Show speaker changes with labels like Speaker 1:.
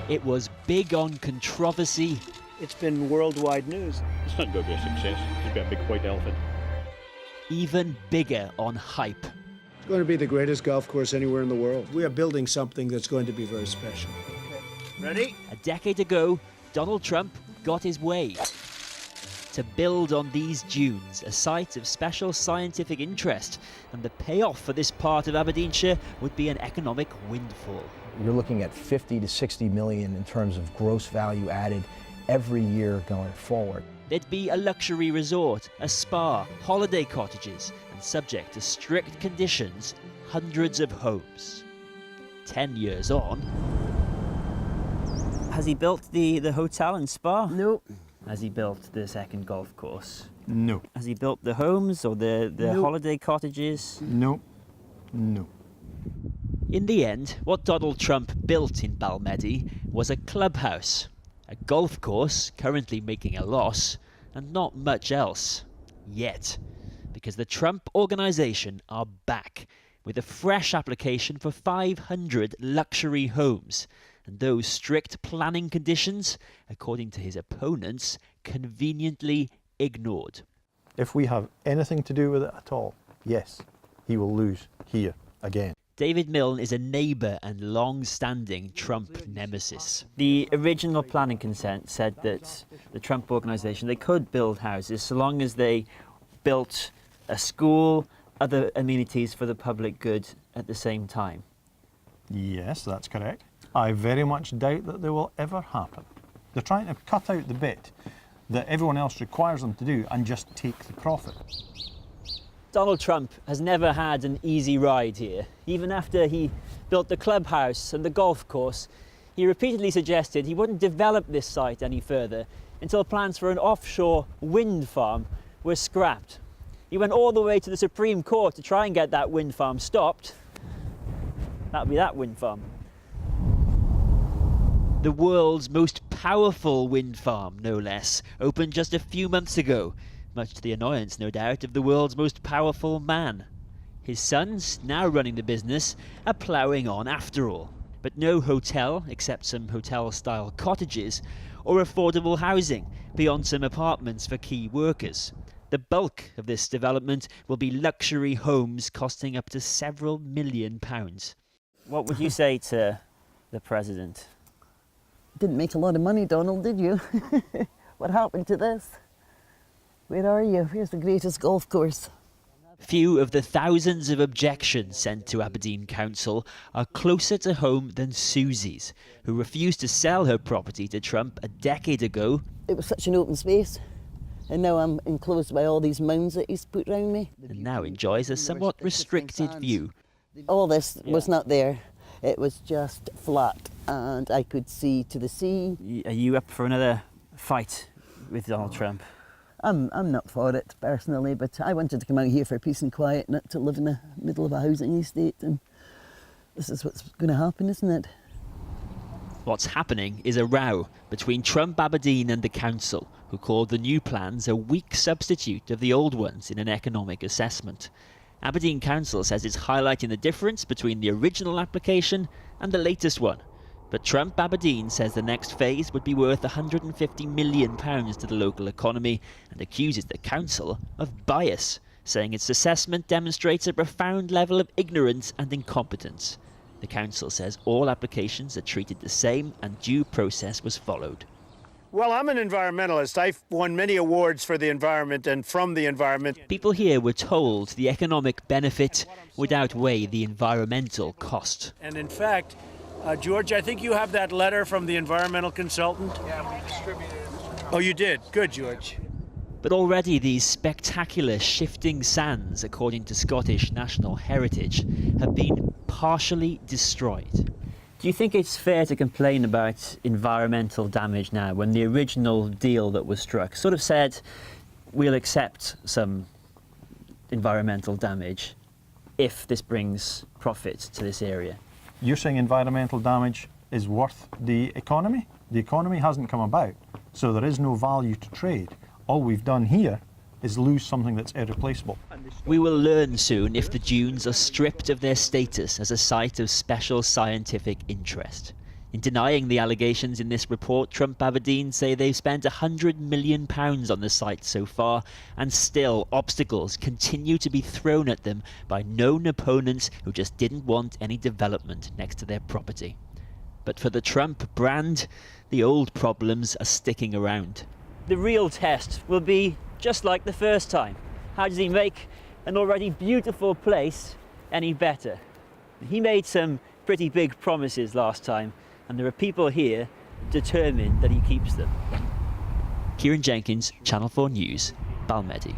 Speaker 1: It was big on controversy.
Speaker 2: It's been worldwide news.
Speaker 3: It's not going to be a success. It's got a big white elephant.
Speaker 1: Even bigger on hype.
Speaker 4: It's going to be the greatest golf course anywhere in the world. We are building something that's going to be very special.
Speaker 2: Ready?
Speaker 1: A decade ago, Donald Trump got his way. To build on these dunes, a site of special scientific interest, and the payoff for this part of Aberdeenshire would be an economic windfall.
Speaker 5: You're looking at 50 to 60 million in terms of gross value added every year going forward.
Speaker 1: There'd be a luxury resort, a spa, holiday cottages, and subject to strict conditions, hundreds of homes. 10 years on.
Speaker 6: Has he built the hotel and spa?
Speaker 7: No.
Speaker 6: Has he built the second golf course?
Speaker 8: No.
Speaker 6: Has he built the homes or the
Speaker 7: No.
Speaker 6: holiday cottages?
Speaker 8: No. No.
Speaker 1: In the end, what Donald Trump built in Balmedie was a clubhouse, a golf course currently making a loss, and not much else. Yet. Because the Trump organisation are back with a fresh application for 500 luxury homes, and those strict planning conditions, according to his opponents, conveniently ignored.
Speaker 8: If we have anything to do with it at all, yes, he will lose here again.
Speaker 1: David Milne is a neighbour and long-standing Trump nemesis.
Speaker 6: The original planning consent said that the Trump organisation, they could build houses so long as they built a school, other amenities for the public good at the same time.
Speaker 8: Yes, that's correct. I very much doubt that they will ever happen. They're trying to cut out the bit that everyone else requires them to do and just take the profit.
Speaker 6: Donald Trump has never had an easy ride here. Even after he built the clubhouse and the golf course, he repeatedly suggested he wouldn't develop this site any further until plans for an offshore wind farm were scrapped. He went all the way to the Supreme Court to try and get that wind farm stopped. That'd be that wind farm.
Speaker 1: The world's most powerful wind farm, no less, opened just a few months ago, much to the annoyance, no doubt, of the world's most powerful man. His sons, now running the business, are ploughing on after all. But no hotel, except some hotel-style cottages, or affordable housing, beyond some apartments for key workers. The bulk of this development will be luxury homes costing up to several £1 million.
Speaker 6: What would you say to the president?
Speaker 7: Didn't make a lot of money, Donald, did you? What happened to this? Where are you? Here's the greatest golf course.
Speaker 1: Few of the thousands of objections sent to Aberdeen Council are closer to home than Susie's, who refused to sell her property to Trump a decade ago.
Speaker 7: It was such an open space, and now I'm enclosed by all these mounds that he's put round me.
Speaker 1: And now enjoys a somewhat restricted view.
Speaker 7: All this was not there. It was just flat, and I could see to the sea.
Speaker 6: Are you up for another fight with Donald Trump?
Speaker 7: I'm not for it personally, but I wanted to come out here for peace and quiet, not to live in the middle of a housing estate, and this is what's going to happen, isn't it?
Speaker 1: What's happening is a row between Trump Aberdeen and the council, who called the new plans a weak substitute of the old ones in an economic assessment. Aberdeen Council says it's highlighting the difference between the original application and the latest one. But Trump Aberdeen says the next phase would be worth £150 million to the local economy and accuses the council of bias, saying its assessment demonstrates a profound level of ignorance and incompetence. The council says all applications are treated the same and due process was followed.
Speaker 2: Well, I'm an environmentalist. I've won many awards for the environment and from the environment.
Speaker 1: People here were told the economic benefit would outweigh the environmental cost.
Speaker 2: And in fact, George, I think you have that letter from the environmental consultant?
Speaker 4: Yeah, we distributed it.
Speaker 2: Oh, you did? Good, George.
Speaker 1: But already these spectacular shifting sands, according to Scottish National Heritage, have been partially destroyed.
Speaker 6: Do you think it's fair to complain about environmental damage now when the original deal that was struck sort of said we'll accept some environmental damage if this brings profit to this area?
Speaker 8: You're saying environmental damage is worth the economy? The economy hasn't come about, so there is no value to trade. All we've done here is lose something that's irreplaceable.
Speaker 1: We will learn soon if the dunes are stripped of their status as a site of special scientific interest. In denying the allegations in this report, Trump Aberdeen say they've spent £100 million on the site so far, and still obstacles continue to be thrown at them by known opponents who just didn't want any development next to their property. But for the Trump brand, the old problems are sticking around.
Speaker 6: The real test will be just like the first time. How does he make an already beautiful place any better? He made some pretty big promises last time, and there are people here determined that he keeps them.
Speaker 1: Ciaran Jenkins, Channel 4 News, Balmedie.